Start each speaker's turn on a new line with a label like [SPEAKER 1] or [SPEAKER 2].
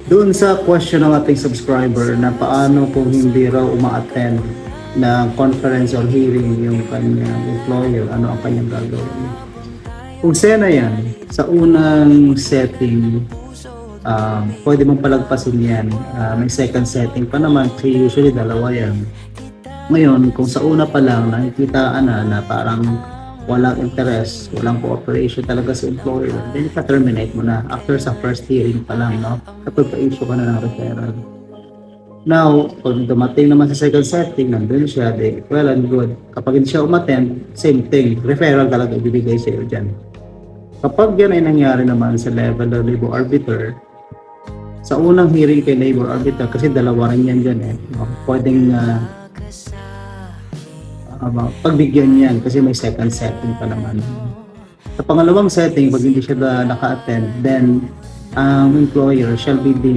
[SPEAKER 1] Doon sa question ng ating subscriber na paano kung hindi raw uma-attend ng conference or hearing yung kanyang employer, ano ang kanyang gagawin. Kung sena yan, sa unang setting, pwede mong palagpasin yan. May second setting pa naman, kasi usually dalawa yan. Ngayon, kung sa una pa lang nakikitaan na parang walang interest, walang cooperation talaga sa employer, then pa-terminate mo na after sa first hearing pa lang, no? Kapag pa-issue ka na ng referral. Now, kung dumating naman sa second setting, nandun siya, well and good. Kapag hindi siya umattend, same thing, referral talaga ibibigay sa iyo dyan. Kapag yan ay nangyari naman sa level ng labor arbiter, sa unang hearing kay labor arbiter, kasi dalawa rin yan dyan pwedeng pagbigyan yan kasi may second setting pa naman. Sa pangalawang setting, pag hindi siya naka-attend, then ang employer shall be